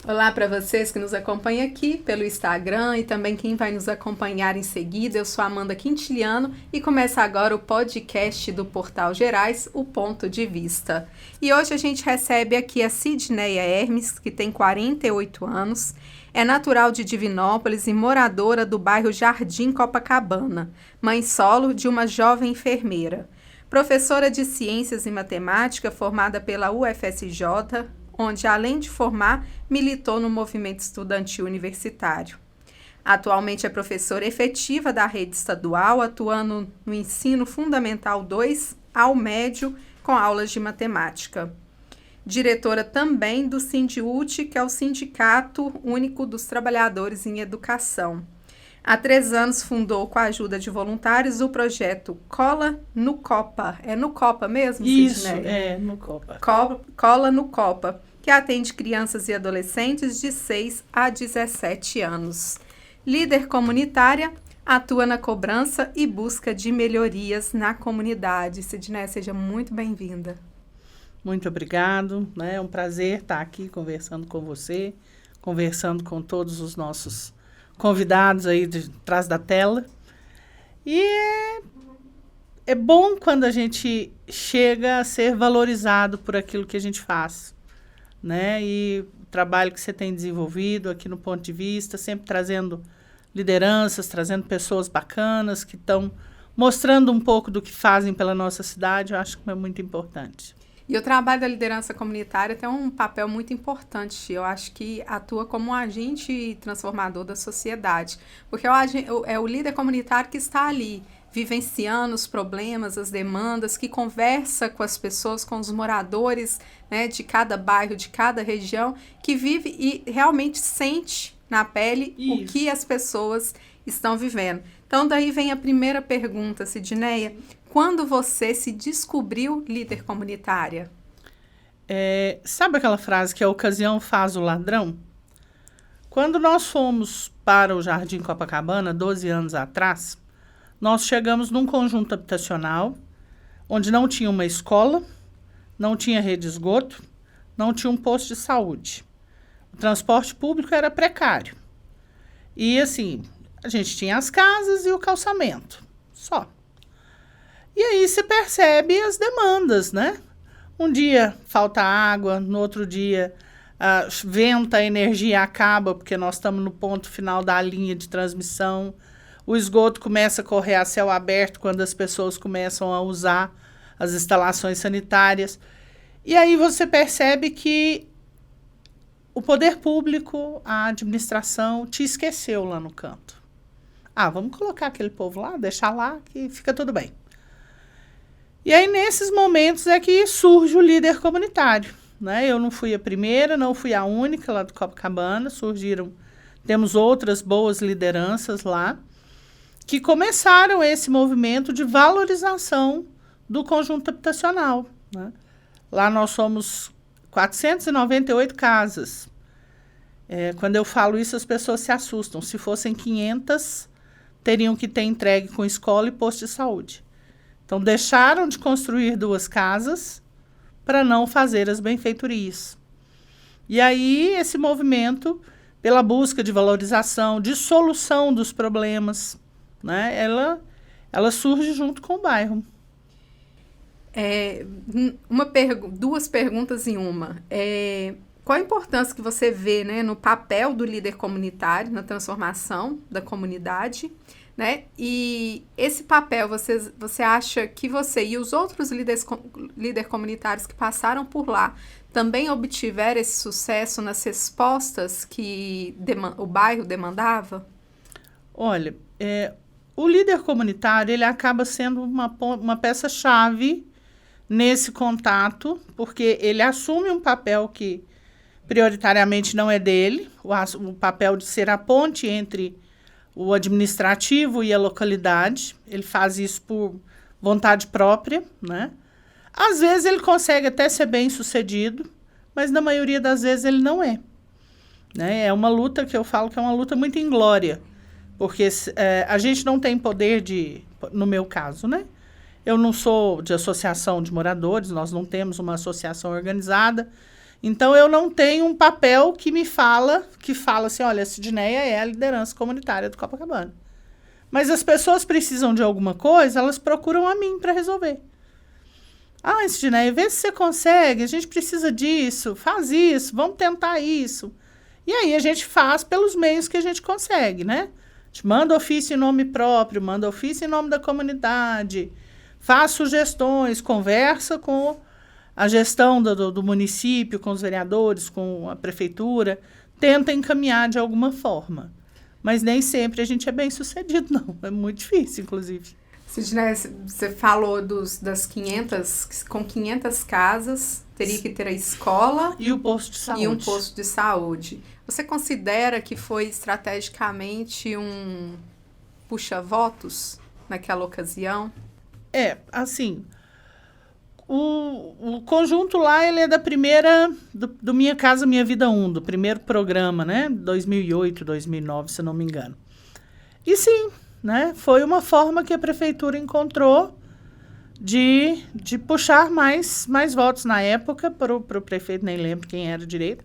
Olá para vocês que nos acompanham aqui pelo Instagram e também quem vai nos acompanhar em seguida. Eu sou Amanda Quintiliano e começa agora o podcast do Portal Gerais, O Ponto de Vista. E hoje a gente recebe aqui a Sidneia Hermes, que tem 48 anos, é natural de Divinópolis e moradora do bairro Jardim Copacabana, mãe solo de uma jovem enfermeira. Professora de Ciências e Matemática formada pela UFSJ, onde, além de formar, militou no movimento estudantil universitário. Atualmente é professora efetiva da rede estadual, atuando no ensino fundamental 2 ao médio, com aulas de matemática. Diretora também do Sindiúte, que é o Sindicato Único dos Trabalhadores em Educação. Há 3 anos fundou, com a ajuda de voluntários, o projeto Cola no Copa. É no Copa mesmo, Sidneia? Isso, é no Copa. Cola no Copa, que atende crianças e adolescentes de 6 a 17 anos. Líder comunitária, atua na cobrança e busca de melhorias na comunidade. Sidneia, seja muito bem-vinda. Muito obrigado, né? É um prazer estar aqui conversando com você, conversando com todos os nossos convidados aí de trás da tela. E é bom quando a gente chega a ser valorizado por aquilo que a gente faz, né? E o trabalho que você tem desenvolvido aqui no Ponto de Vista, sempre trazendo lideranças, trazendo pessoas bacanas que estão mostrando um pouco do que fazem pela nossa cidade, eu acho que é muito importante. E o trabalho da liderança comunitária tem um papel muito importante. Eu acho que atua como um agente transformador da sociedade. Porque é o líder comunitário que está ali, vivenciando os problemas, as demandas, que conversa com as pessoas, com os moradores, né, de cada bairro, de cada região, que vive e realmente sente na pele Isso. O que as pessoas estão vivendo. Então, daí vem a primeira pergunta, Sidneia. Quando você se descobriu líder comunitária? Sabe aquela frase que a ocasião faz o ladrão? Quando nós fomos para o Jardim Copacabana, 12 anos atrás, nós chegamos num conjunto habitacional onde não tinha uma escola, não tinha rede de esgoto, não tinha um posto de saúde. O transporte público era precário. E assim, a gente tinha as casas e o calçamento, só. E aí se percebe as demandas, né? Um dia falta água, no outro dia venta, a energia acaba, porque nós estamos no ponto final da linha de transmissão. O esgoto começa a correr a céu aberto quando as pessoas começam a usar as instalações sanitárias. E aí você percebe que o poder público, a administração, te esqueceu lá no canto. Vamos colocar aquele povo lá, deixar lá, que fica tudo bem. E aí, nesses momentos, é que surge o líder comunitário, né? Eu não fui a primeira, não fui a única lá do Copacabana, temos outras boas lideranças lá, que começaram esse movimento de valorização do conjunto habitacional, né? Lá nós somos 498 casas. Quando eu falo isso, as pessoas se assustam. Se fossem 500, teriam que ter entregue com escola e posto de saúde. Então, deixaram de construir 2 casas para não fazer as benfeitorias. E aí, esse movimento, pela busca de valorização, de solução dos problemas, né, ela surge junto com o bairro. 2 perguntas em uma. Qual a importância que você vê, né, no papel do líder comunitário, na transformação da comunidade? Né? E esse papel, você acha que você e os outros líderes comunitários que passaram por lá também obtiveram esse sucesso nas respostas que o bairro demandava? Olha, o líder comunitário ele acaba sendo uma peça-chave nesse contato, porque ele assume um papel que prioritariamente não é dele, o papel de ser a ponte entre o administrativo e a localidade. Ele faz isso por vontade própria, né? Às vezes ele consegue até ser bem sucedido, mas na maioria das vezes ele não é, né? É uma luta que eu falo que é uma luta muito inglória, porque a gente não tem poder no meu caso, né? Eu não sou de associação de moradores, nós não temos uma associação organizada, Então, eu não tenho um papel que fala assim, olha, a Sidneia é a liderança comunitária do Copacabana. Mas as pessoas precisam de alguma coisa, elas procuram a mim para resolver. Ah, Sidneia, vê se você consegue, a gente precisa disso, faz isso, vamos tentar isso. E aí a gente faz pelos meios que a gente consegue, né? A gente manda ofício em nome próprio, manda ofício em nome da comunidade, faz sugestões, conversa com a gestão do município, com os vereadores, com a prefeitura, tenta encaminhar de alguma forma. Mas nem sempre a gente é bem sucedido, não. É muito difícil, inclusive. Sidneia, você falou das 500, com 500 casas, teria que ter a escola e o posto de saúde. E um posto de saúde. Você considera que foi estrategicamente um puxa-votos naquela ocasião? Assim... O conjunto lá, ele é da do Minha Casa Minha Vida 1, do primeiro programa, né? 2008, 2009, se não me engano. E sim, né? Foi uma forma que a prefeitura encontrou de puxar mais votos na época para o prefeito, nem lembro quem era direito.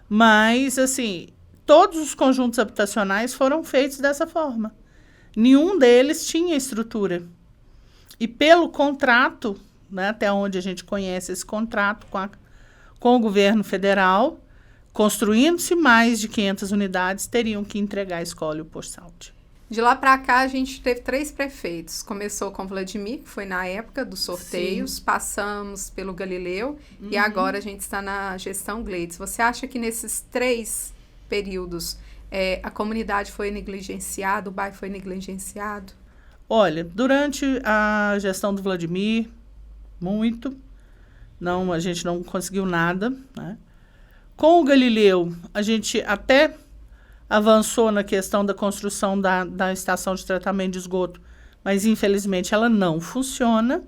Mas, assim, todos os conjuntos habitacionais foram feitos dessa forma. Nenhum deles tinha estrutura. E pelo contrato... Né, até onde a gente conhece esse contrato com o governo federal, construindo-se mais de 500 unidades, teriam que entregar a escola e o posto de saúde. De lá para cá, a gente teve 3 prefeitos. Começou com Vladimir, que foi na época dos sorteios, sim. Passamos pelo Galileu, e agora a gente está na gestão Gleides. Você acha que nesses 3 períodos a comunidade foi negligenciada, o bairro foi negligenciado? Olha, durante a gestão do Vladimir, muito. Não, a gente não conseguiu nada, né? Com o Galileu, a gente até avançou na questão da construção da estação de tratamento de esgoto, mas infelizmente ela não funciona.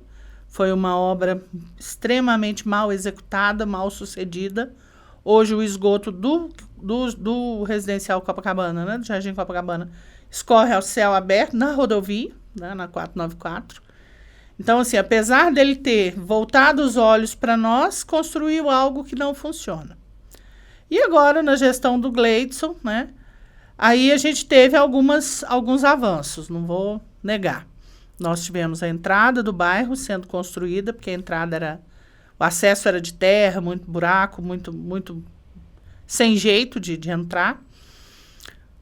Foi uma obra extremamente mal executada, mal sucedida. Hoje o esgoto do residencial Copacabana, né, do Jardim Copacabana, escorre ao céu aberto na rodovia, né, na 494. Então, assim, apesar dele ter voltado os olhos para nós, construiu algo que não funciona. E agora, na gestão do Gleidson, né, aí a gente teve alguns avanços, não vou negar. Nós tivemos a entrada do bairro sendo construída, porque o acesso era de terra, muito buraco, muito sem jeito de entrar.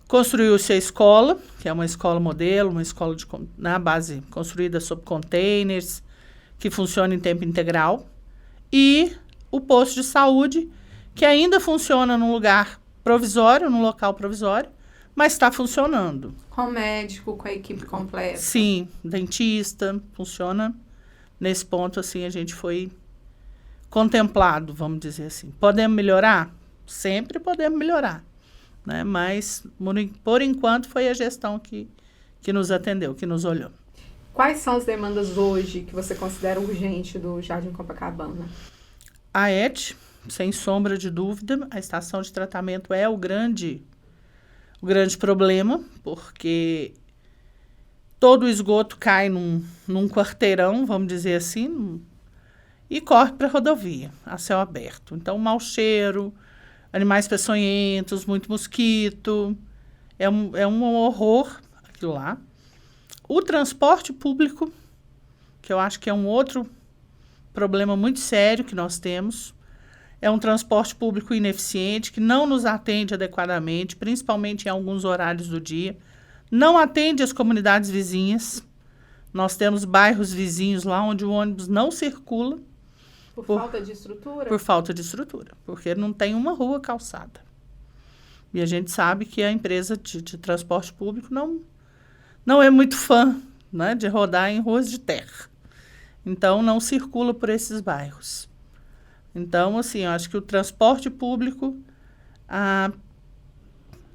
Construiu-se a escola, que é uma escola modelo, uma escola na base construída sob containers, que funciona em tempo integral. E o posto de saúde, que ainda funciona num lugar provisório, num local provisório, mas está funcionando. Com médico, com a equipe completa? Sim, dentista, funciona. Nesse ponto, assim, a gente foi contemplado, vamos dizer assim. Podemos melhorar? Sempre podemos melhorar. Né? Mas, por enquanto, foi a gestão que nos atendeu, que nos olhou. Quais são as demandas hoje que você considera urgente do Jardim Copacabana? A ET, sem sombra de dúvida, a estação de tratamento é o grande problema, porque todo o esgoto cai num quarteirão, vamos dizer assim, e corre para a rodovia, a céu aberto. Então, mau cheiro, animais peçonhentos, muito mosquito, é um horror aquilo lá. O transporte público, que eu acho que é um outro problema muito sério que nós temos, é um transporte público ineficiente, que não nos atende adequadamente, principalmente em alguns horários do dia, não atende as comunidades vizinhas. Nós temos bairros vizinhos lá onde o ônibus não circula, Por falta de estrutura? Por falta de estrutura, porque não tem uma rua calçada. E a gente sabe que a empresa de transporte público não é muito fã, né, de rodar em ruas de terra. Então, não circula por esses bairros. Então, assim, eu acho que o transporte público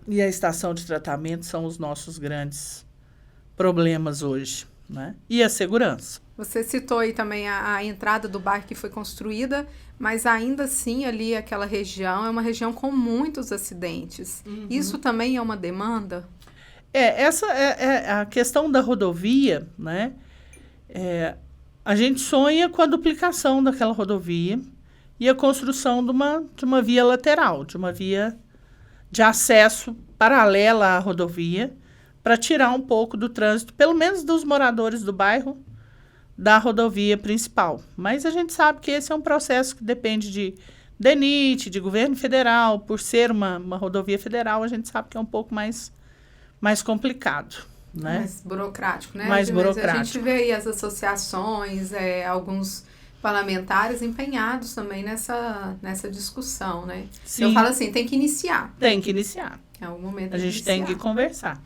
e a estação de tratamento são os nossos grandes problemas hoje, né? E a segurança. Você citou aí também a entrada do bairro que foi construída, mas ainda assim ali aquela região é uma região com muitos acidentes. Uhum. Isso também é uma demanda? Essa é a questão da rodovia, né? A gente sonha com a duplicação daquela rodovia e a construção de uma via lateral, de uma via de acesso paralela à rodovia, para tirar um pouco do trânsito, pelo menos dos moradores do bairro, da rodovia principal. Mas a gente sabe que esse é um processo que depende de DENIT, de governo federal. Por ser uma rodovia federal, a gente sabe que é um pouco mais complicado, né? Mais burocrático, né? Mais burocrático. A gente vê aí as associações, alguns parlamentares empenhados também nessa discussão, né? Sim. Eu falo assim, tem que iniciar. Tem que iniciar. É o momento a de gente iniciar. Tem que conversar.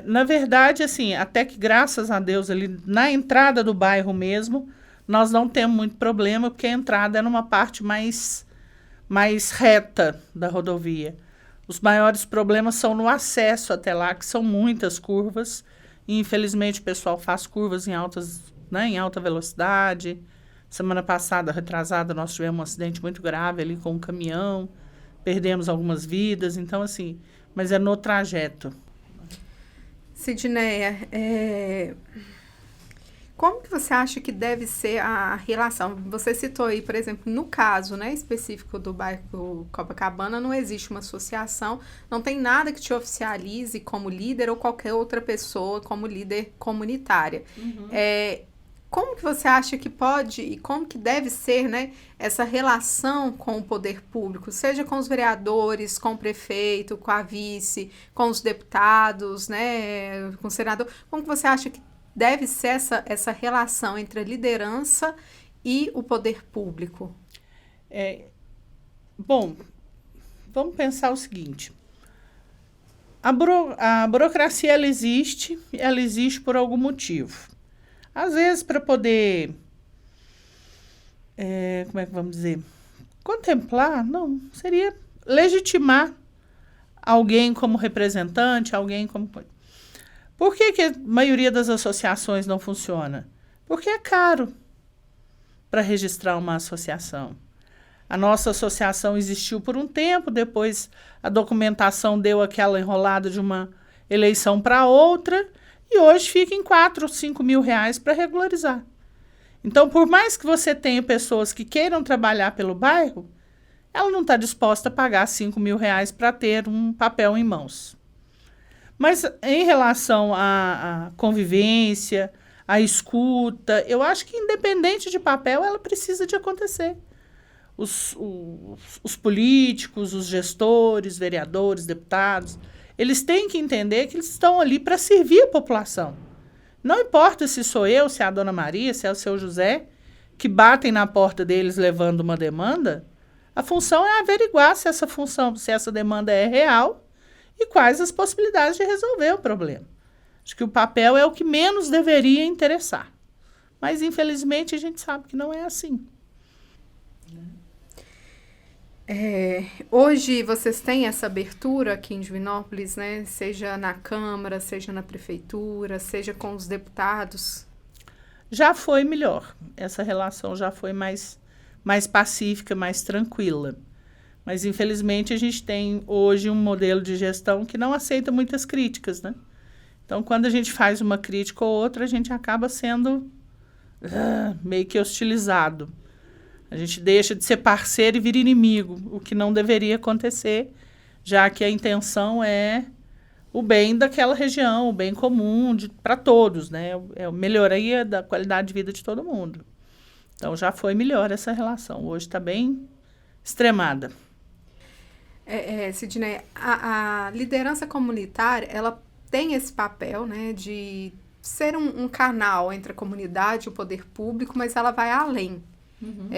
Na verdade, assim, até que graças a Deus, ali na entrada do bairro mesmo, nós não temos muito problema, porque a entrada é numa parte mais reta da rodovia. Os maiores problemas são no acesso até lá, que são muitas curvas, e infelizmente o pessoal faz curvas em alta velocidade. Semana passada, retrasada, nós tivemos um acidente muito grave ali com um caminhão, perdemos algumas vidas, então assim, mas é no trajeto. Sidneia, como que você acha que deve ser a relação? Você citou aí, por exemplo, no caso, né, específico do bairro Copacabana, não existe uma associação, não tem nada que te oficialize como líder ou qualquer outra pessoa como líder comunitária. Uhum. Como que você acha que pode e como que deve ser, né, essa relação com o poder público, seja com os vereadores, com o prefeito, com a vice, com os deputados, né, com o senador? Como que você acha que deve ser essa relação entre a liderança e o poder público? Bom, vamos pensar o seguinte. A burocracia, ela existe por algum motivo. Às vezes, para poder, como é que vamos dizer, contemplar, não, seria legitimar alguém como representante, alguém como... Por que a maioria das associações não funciona? Porque é caro para registrar uma associação. A nossa associação existiu por um tempo, depois a documentação deu aquela enrolada de uma eleição para outra, e hoje fica em 4 ou 5 mil reais para regularizar. Então, por mais que você tenha pessoas que queiram trabalhar pelo bairro, ela não está disposta a pagar 5 mil reais para ter um papel em mãos. Mas em relação à convivência, à escuta, eu acho que independente de papel, ela precisa de acontecer. Os políticos, os gestores, vereadores, deputados, eles têm que entender que eles estão ali para servir a população. Não importa se sou eu, se é a dona Maria, se é o seu José, que batem na porta deles levando uma demanda, a função é averiguar se essa demanda é real e quais as possibilidades de resolver o problema. Acho que o papel é o que menos deveria interessar. Mas, infelizmente, a gente sabe que não é assim. Hoje vocês têm essa abertura aqui em Divinópolis, né? Seja na Câmara, seja na Prefeitura, seja com os deputados? Já foi melhor. Essa relação já foi mais pacífica, mais tranquila. Mas, infelizmente, a gente tem hoje um modelo de gestão que não aceita muitas críticas, né? Então, quando a gente faz uma crítica ou outra, a gente acaba sendo meio que hostilizado. A gente deixa de ser parceiro e vira inimigo, o que não deveria acontecer, já que a intenção é o bem daquela região, o bem comum para todos, né? É a melhoria da qualidade de vida de todo mundo. Então, já foi melhor essa relação. Hoje está bem extremada. Sidneia, a liderança comunitária, ela tem esse papel, né, de ser um canal entre a comunidade e o poder público, mas ela vai além. Uhum.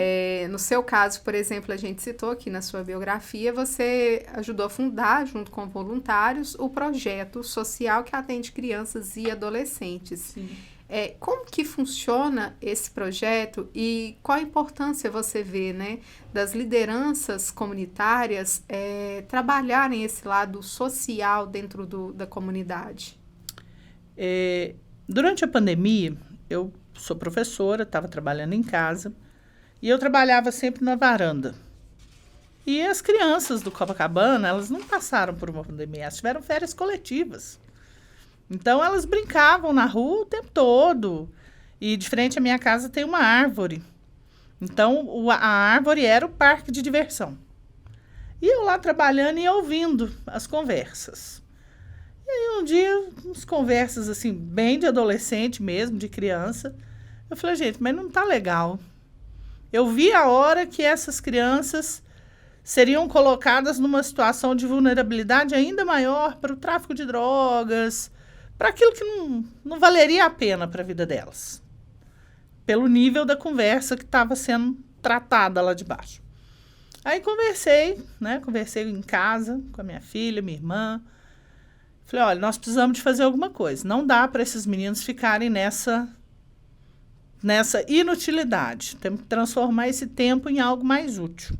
No seu caso, por exemplo, a gente citou aqui na sua biografia, você ajudou a fundar, junto com voluntários, o projeto social que atende crianças e adolescentes. Sim. Como que funciona esse projeto e qual a importância você vê, né, das lideranças comunitárias trabalharem esse lado social dentro da comunidade? Durante a pandemia, eu sou professora, estava trabalhando em casa, e eu trabalhava sempre na varanda. E as crianças do Copacabana, elas não passaram por uma pandemia, elas tiveram férias coletivas. Então, elas brincavam na rua o tempo todo. E de frente à minha casa tem uma árvore. Então, a árvore era o parque de diversão. E eu lá trabalhando e ouvindo as conversas. E aí um dia, umas conversas assim, bem de adolescente mesmo, de criança. Eu falei, gente, mas não tá legal. Eu vi a hora que essas crianças seriam colocadas numa situação de vulnerabilidade ainda maior para o tráfico de drogas, para aquilo que não valeria a pena para a vida delas. Pelo nível da conversa que estava sendo tratada lá de baixo. Aí conversei, né? Conversei em casa com a minha filha, minha irmã. Falei, olha, nós precisamos de fazer alguma coisa. Não dá para esses meninos ficarem nessa inutilidade. Temos que transformar esse tempo em algo mais útil.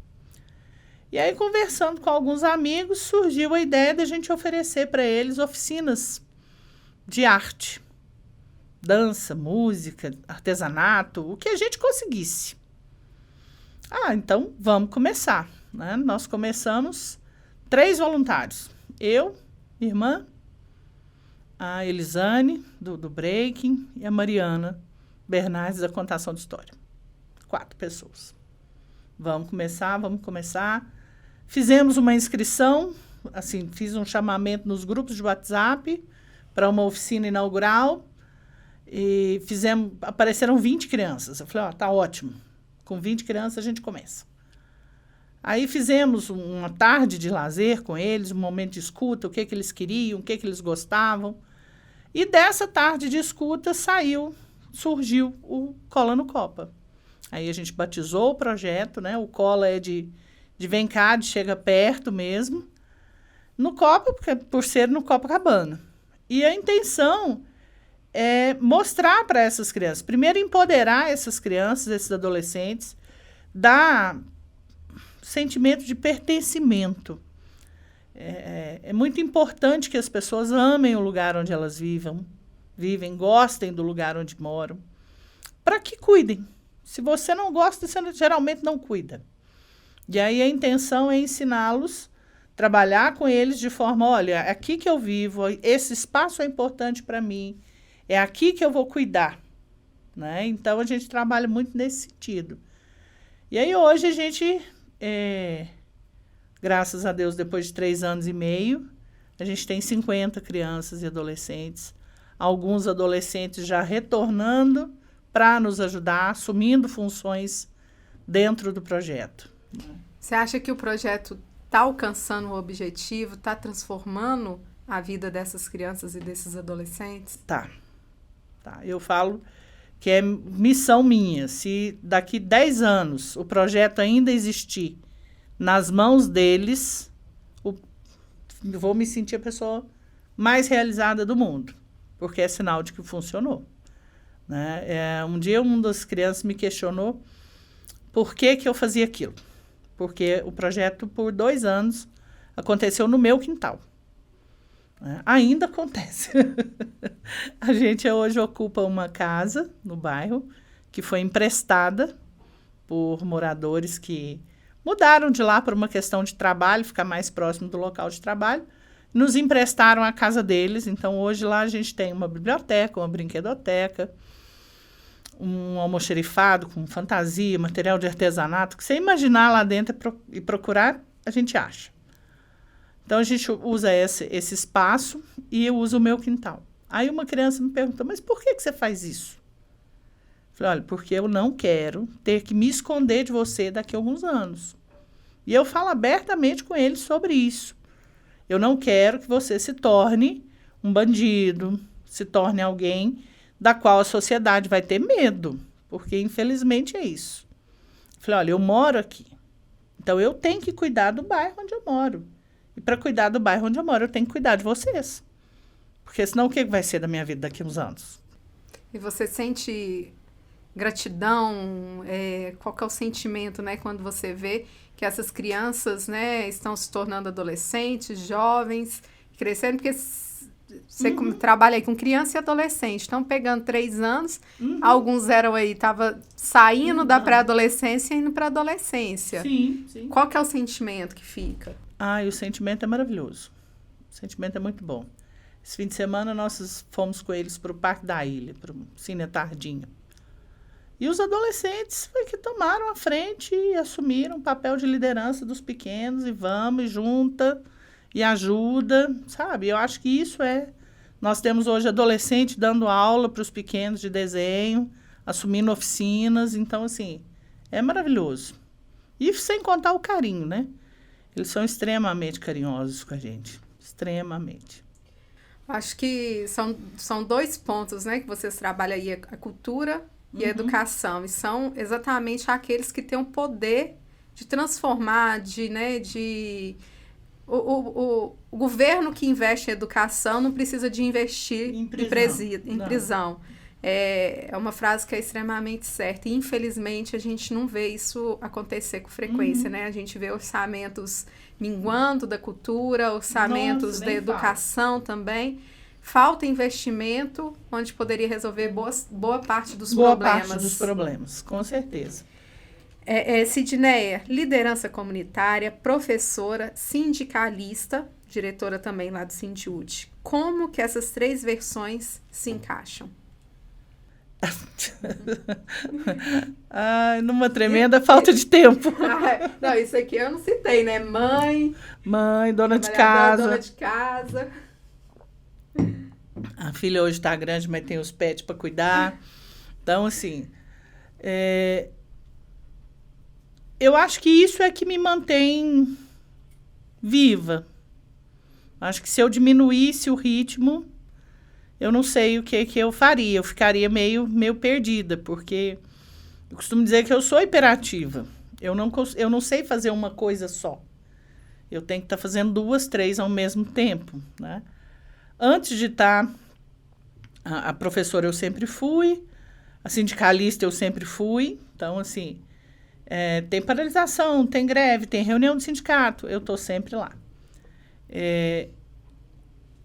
E aí, conversando com alguns amigos, surgiu a ideia de a gente oferecer para eles oficinas de arte. Dança, música, artesanato, o que a gente conseguisse. Então vamos começar. Né? Nós começamos 3 voluntários. Eu, minha irmã, a Elisane, do Breaking, e a Mariana Bernardes, da Contação de História. 4 pessoas. Vamos começar. Fizemos uma inscrição, assim, fiz um chamamento nos grupos de WhatsApp para uma oficina inaugural e apareceram 20 crianças. Eu falei, tá ótimo. Com 20 crianças a gente começa. Aí fizemos uma tarde de lazer com eles, um momento de escuta, o que eles queriam, o que eles gostavam. E dessa tarde de escuta surgiu o Cola no Copa. Aí a gente batizou o projeto, né? O Cola é de vem cá, de chega perto mesmo. No Copa, por ser no Copacabana. E a intenção é mostrar para essas crianças, primeiro empoderar essas crianças, esses adolescentes, dar sentimento de pertencimento. É muito importante que as pessoas amem o lugar onde elas vivem, gostem do lugar onde moram, para que cuidem. Se você não gosta, você geralmente não cuida. E aí a intenção é ensiná-los, trabalhar com eles de forma, olha, é aqui que eu vivo, esse espaço é importante para mim, é aqui que eu vou cuidar. Né? Então, a gente trabalha muito nesse sentido. E aí, hoje, a gente, graças a Deus, depois de 3 anos e meio, a gente tem 50 crianças e adolescentes, alguns adolescentes já retornando para nos ajudar, assumindo funções dentro do projeto. Você acha que o projeto está alcançando o objetivo, está transformando a vida dessas crianças e desses adolescentes? Tá. Eu falo que é missão minha. Se daqui 10 anos o projeto ainda existir nas mãos deles, eu vou me sentir a pessoa mais realizada do mundo, porque é sinal de que funcionou. Né? Um dia uma das crianças me questionou por que eu fazia aquilo. Porque o projeto, por 2 anos, aconteceu no meu quintal. Ainda acontece. A gente hoje ocupa uma casa no bairro que foi emprestada por moradores que mudaram de lá por uma questão de trabalho, ficar mais próximo do local de trabalho, nos emprestaram a casa deles. Então, hoje lá a gente tem uma biblioteca, uma brinquedoteca, um almoxerifado com fantasia, material de artesanato, que você imaginar lá dentro e procurar, a gente acha. Então, a gente usa esse espaço e eu uso o meu quintal. Aí uma criança me perguntou, mas por que você faz isso? Eu falei, olha, porque eu não quero ter que me esconder de você daqui a alguns anos. E eu falo abertamente com eles sobre isso. Eu não quero que você se torne um bandido, se torne alguém da qual a sociedade vai ter medo, porque infelizmente é isso. Eu falei, olha, eu moro aqui, então eu tenho que cuidar do bairro onde eu moro. E para cuidar do bairro onde eu moro, eu tenho que cuidar de vocês. Porque senão o que vai ser da minha vida daqui a uns anos? E você sente gratidão? Qual que é o sentimento, né, quando você vê que essas crianças, né, estão se tornando adolescentes, jovens, crescendo? Porque você trabalha aí com criança e adolescente, estão pegando 3 anos, alguns estavam saindo da pré-adolescência e indo para a adolescência. Sim. Qual que é o sentimento que fica? O sentimento é maravilhoso. O sentimento é muito bom. Esse fim de semana nós fomos com eles para o Parque da Ilha, para o Cine Tardinha. E os adolescentes foi que tomaram a frente e assumiram o papel de liderança dos pequenos e vamos, e junta e ajuda, sabe? Eu acho que isso é... Nós temos hoje adolescente dando aula para os pequenos de desenho, assumindo oficinas, então, assim, é maravilhoso. E sem contar o carinho, né? Eles são extremamente carinhosos com a gente, extremamente. Acho que são 2 pontos, né, que vocês trabalham aí, a cultura e a educação, e são exatamente aqueles que têm o poder de transformar, o governo que investe em educação não precisa de investir em prisão. É uma frase que é extremamente certa, e infelizmente a gente não vê isso acontecer com frequência, né? A gente vê orçamentos minguando da cultura, orçamentos da educação também. Falta investimento, onde poderia resolver boa parte dos problemas. Boa parte dos problemas, com certeza. Sidneia, liderança comunitária, professora, sindicalista, diretora também lá do Sindiúte. Como que essas 3 versões se encaixam? Ai, numa tremenda falta de tempo. Não, isso aqui eu não citei, né? Mãe, dona de casa. Dona de casa. A filha hoje está grande, mas tem os pets para cuidar. Então, assim, eu acho que isso é que me mantém viva. Acho que se eu diminuísse o ritmo, eu não sei o que eu faria. Eu ficaria meio perdida, porque eu costumo dizer que eu sou hiperativa. Eu não sei fazer uma coisa só. Eu tenho que estar fazendo 2, 3 ao mesmo tempo, né? Antes de estar a professora, eu sempre fui. A sindicalista, eu sempre fui. Então, assim, tem paralisação, tem greve, tem reunião de sindicato. Eu estou sempre lá.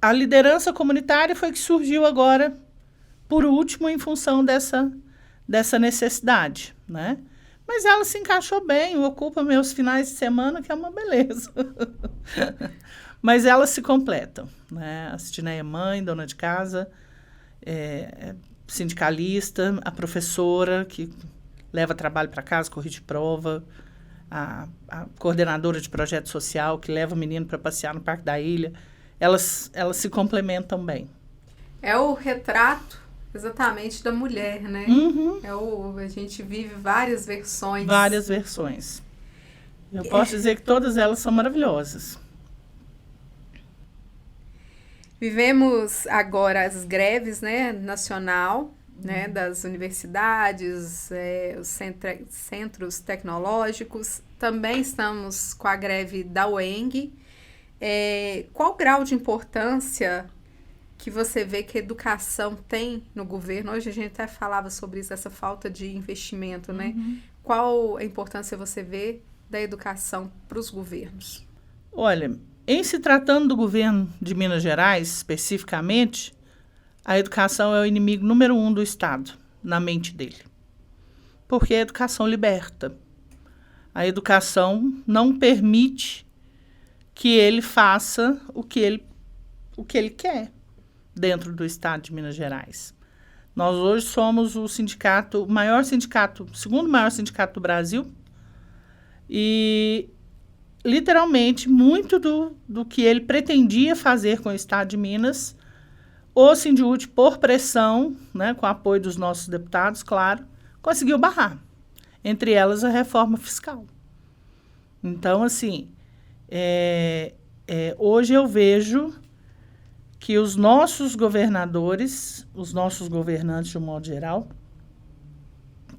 A liderança comunitária foi que surgiu agora, por último, em função dessa necessidade, né? Mas ela se encaixou bem, ocupa meus finais de semana, que é uma beleza. Mas elas se completam, né? A Sidneia é mãe, dona de casa, sindicalista, a professora que leva trabalho para casa, corrige prova, a coordenadora de projeto social que leva o menino para passear no Parque da Ilha. Elas se complementam bem. É o retrato exatamente da mulher, né? A gente vive várias versões. Várias versões. Eu posso dizer que todas elas são maravilhosas. Vivemos agora as greves, né, nacional, né, das universidades, os centros tecnológicos. Também estamos com a greve da UENG. Qual o grau de importância que você vê que a educação tem no governo? Hoje a gente até falava sobre isso, essa falta de investimento, né? Qual a importância você vê da educação para os governos? Olha, em se tratando do governo de Minas Gerais, especificamente, a educação é o inimigo número 1 do Estado, na mente dele. Porque a educação liberta. A educação não permite que ele faça o que ele quer dentro do Estado de Minas Gerais. Nós hoje somos o segundo maior sindicato do Brasil, e literalmente muito do que ele pretendia fazer com o Estado de Minas, o Sindiúte, por pressão, né, com o apoio dos nossos deputados, claro, conseguiu barrar. Entre elas, a reforma fiscal. Então, assim, hoje eu vejo que os nossos governadores, os nossos governantes de um modo geral,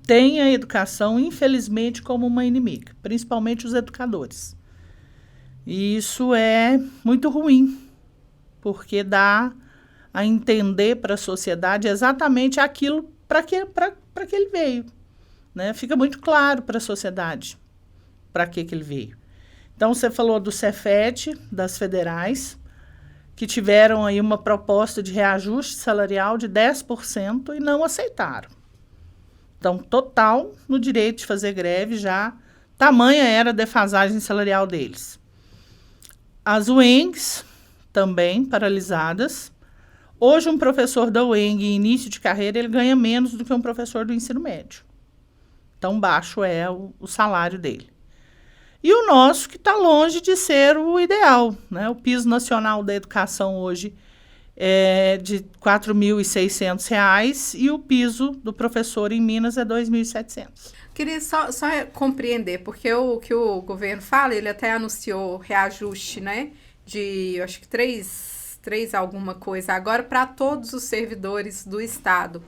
têm a educação, infelizmente, como uma inimiga, principalmente os educadores. E isso é muito ruim, porque dá a entender para a sociedade exatamente aquilo para que ele veio, né? Fica muito claro para a sociedade para que ele veio. Então, você falou do Cefet, das federais, que tiveram aí uma proposta de reajuste salarial de 10% e não aceitaram. Então, total no direito de fazer greve, já tamanha era a defasagem salarial deles. As UENGs, também paralisadas. Hoje, um professor da UENG, em início de carreira, ele ganha menos do que um professor do ensino médio. tão baixo é o salário dele. E o nosso que está longe de ser o ideal, né? O piso nacional da educação hoje é de R$ 4.600 e o piso do professor em Minas é R$ 2.700. Queria só compreender, porque o que o governo fala, ele até anunciou reajuste, né? De, eu acho que três alguma coisa agora para todos os servidores do Estado.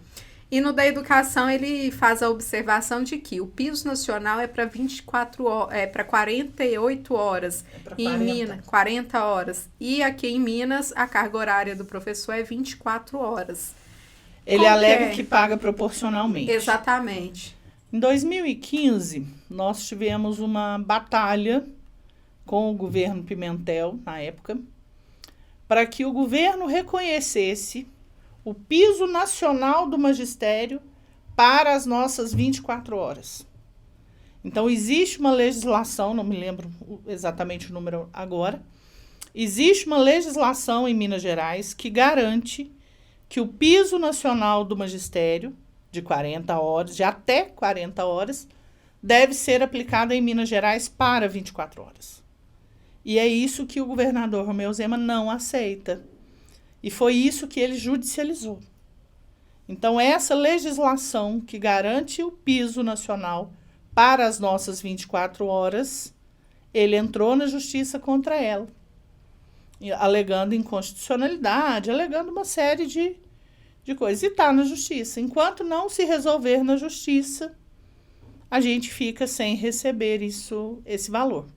E no da educação ele faz a observação de que o piso nacional é para 24 horas, é para 48 horas. E em Minas, 40 horas. E aqui em Minas, a carga horária do professor é 24 horas. Ele alega que paga proporcionalmente. Exatamente. Em 2015, nós tivemos uma batalha com o governo Pimentel, na época, para que o governo reconhecesse o piso nacional do magistério para as nossas 24 horas. Então, existe uma legislação, não me lembro exatamente o número agora, existe uma legislação em Minas Gerais que garante que o piso nacional do magistério, de 40 horas, de até 40 horas, deve ser aplicado em Minas Gerais para 24 horas. E é isso que o governador Romeu Zema não aceita. E foi isso que ele judicializou. Então, essa legislação que garante o piso nacional para as nossas 24 horas, ele entrou na justiça contra ela, alegando inconstitucionalidade, alegando uma série de coisas. E está na justiça. Enquanto não se resolver na justiça, a gente fica sem receber esse valor.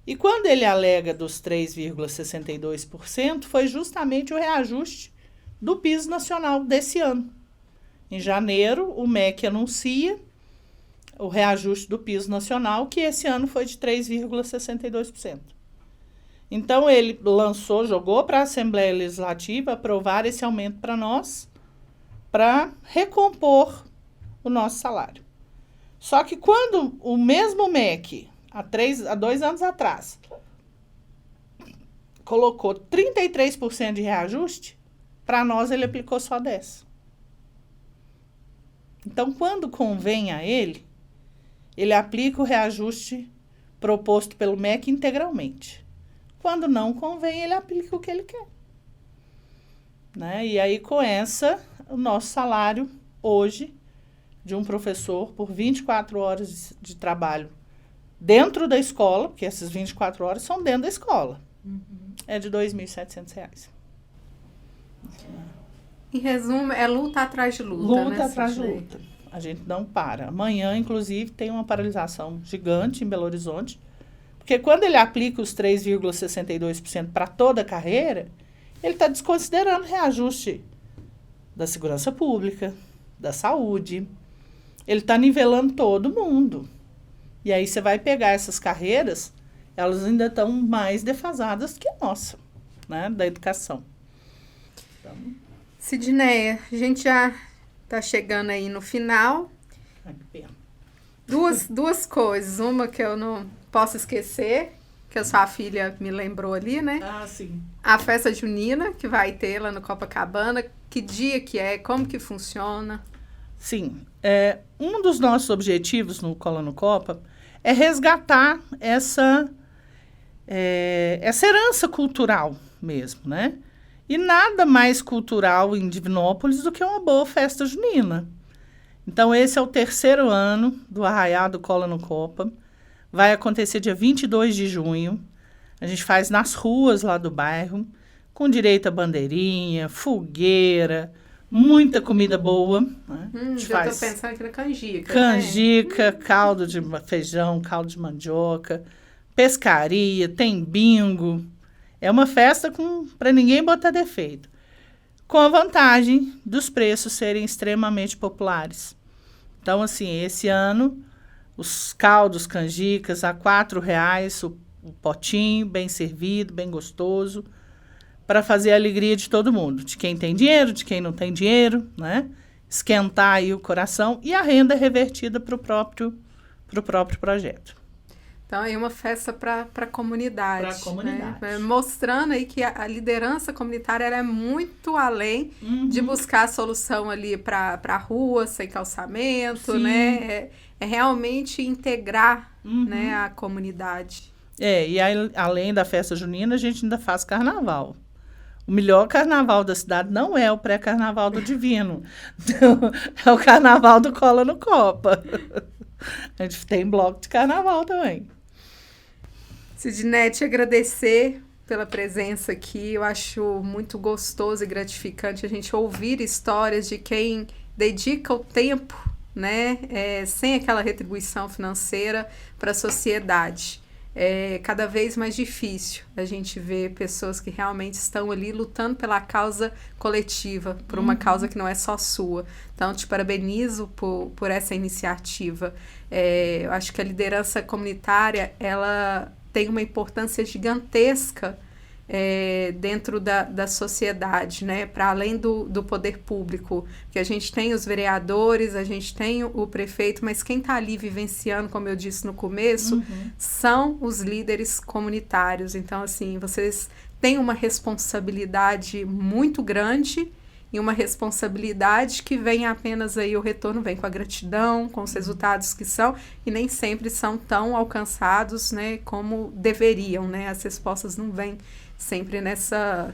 E quando ele alega dos 3,62%, foi justamente o reajuste do piso nacional desse ano. Em janeiro, o MEC anuncia o reajuste do piso nacional, que esse ano foi de 3,62%. Então, ele jogou para a Assembleia Legislativa aprovar esse aumento para nós, para recompor o nosso salário. Só que quando o mesmo MEC, há 2 anos atrás, colocou 33% de reajuste, para nós ele aplicou só 10%. Então, quando convém a ele aplica o reajuste proposto pelo MEC integralmente. Quando não convém, ele aplica o que ele quer. Né? E aí, o nosso salário hoje de um professor por 24 horas de trabalho dentro da escola, porque essas 24 horas são dentro da escola, é de R$ 2.700. Em resumo, é luta atrás de luta. Luta atrás de luta. A gente não para. Amanhã, inclusive, tem uma paralisação gigante em Belo Horizonte, porque quando ele aplica os 3,62% para toda a carreira, ele está desconsiderando o reajuste da segurança pública, da saúde. Ele está nivelando todo mundo. E aí você vai pegar essas carreiras, elas ainda estão mais defasadas que a nossa, né, da educação. Então... Sidneia, a gente já está chegando aí no final. Ai, que pena. Duas coisas. Uma que eu não posso esquecer, que a sua filha me lembrou ali, né? Ah, sim. A festa junina que vai ter lá no Copacabana. Que dia que é? Como que funciona? Sim. Um dos nossos objetivos no Cola no Copa é resgatar essa herança cultural mesmo, né? E nada mais cultural em Divinópolis do que uma boa festa junina. Então, esse é o 3º ano do Arraiá do Cola no Copa. Vai acontecer dia 22 de junho. A gente faz nas ruas lá do bairro, com direito a bandeirinha, fogueira, muita comida boa. Né? Já estou pensando aqui na canjica. Canjica, caldo de feijão, caldo de mandioca, pescaria, tem bingo. É uma festa para ninguém botar defeito. Com a vantagem dos preços serem extremamente populares. Então, assim, esse ano, os caldos, canjicas, a R$ 4,00 o potinho, bem servido, bem gostoso, para fazer a alegria de todo mundo. De quem tem dinheiro, de quem não tem dinheiro, né? Esquentar aí o coração e a renda revertida para o próprio projeto. Então, é uma festa para a comunidade. Para a comunidade. Né? Mostrando aí que a liderança comunitária ela é muito além de buscar a solução ali para a rua, sem calçamento, Sim. né? É realmente integrar né, a comunidade. E aí, além da festa junina, a gente ainda faz carnaval. O melhor carnaval da cidade não é o pré-carnaval do Divino. É o carnaval do Cola no Copa. A gente tem bloco de carnaval também. Sidnete, agradecer pela presença aqui. Eu acho muito gostoso e gratificante a gente ouvir histórias de quem dedica o tempo, né, sem aquela retribuição financeira para a sociedade. É cada vez mais difícil a gente ver pessoas que realmente estão ali lutando pela causa coletiva, por uma causa que não é só sua. Então, te parabenizo por essa iniciativa. Eu acho que a liderança comunitária, ela tem uma importância gigantesca dentro da sociedade, né? Para além do poder público, que a gente tem os vereadores, a gente tem o prefeito, mas quem está ali vivenciando, como eu disse no começo, são os líderes comunitários. Então, assim, vocês têm uma responsabilidade muito grande e uma responsabilidade que vem apenas aí, o retorno vem com a gratidão, com os resultados que são, e nem sempre são tão alcançados, né, como deveriam, né? As respostas não vêm sempre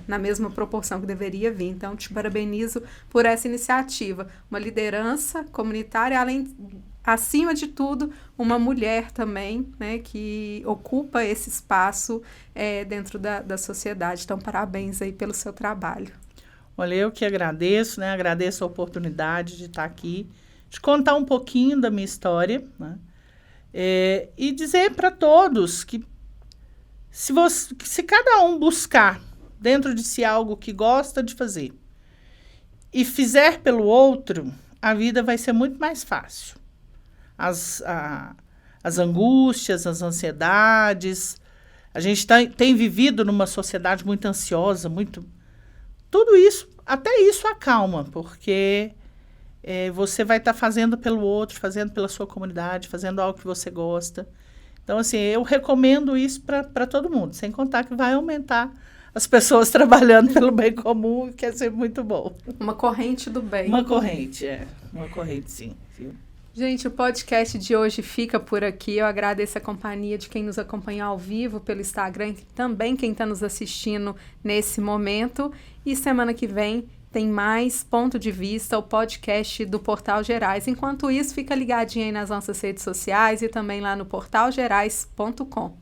na mesma proporção que deveria vir. Então, te parabenizo por essa iniciativa. Uma liderança comunitária, acima de tudo, uma mulher também, né, que ocupa esse espaço dentro da sociedade. Então, parabéns aí pelo seu trabalho. Olha, eu que agradeço, né? Agradeço a oportunidade de estar aqui, de contar um pouquinho da minha história, né? E dizer para todos que se cada um buscar dentro de si algo que gosta de fazer e fizer pelo outro, a vida vai ser muito mais fácil. As angústias, as ansiedades, a gente tem vivido numa sociedade muito ansiosa, tudo isso, até isso acalma, porque você vai estar fazendo pelo outro, fazendo pela sua comunidade, fazendo algo que você gosta. Então, assim, eu recomendo isso para todo mundo, sem contar que vai aumentar as pessoas trabalhando pelo bem comum, que é sempre muito bom. Uma corrente do bem. Uma corrente, sim. Viu? Gente, o podcast de hoje fica por aqui. Eu agradeço a companhia de quem nos acompanha ao vivo pelo Instagram e também quem está nos assistindo nesse momento. E semana que vem tem mais Ponto de Vista, o podcast do Portal Gerais. Enquanto isso, fica ligadinho aí nas nossas redes sociais e também lá no portalgerais.com.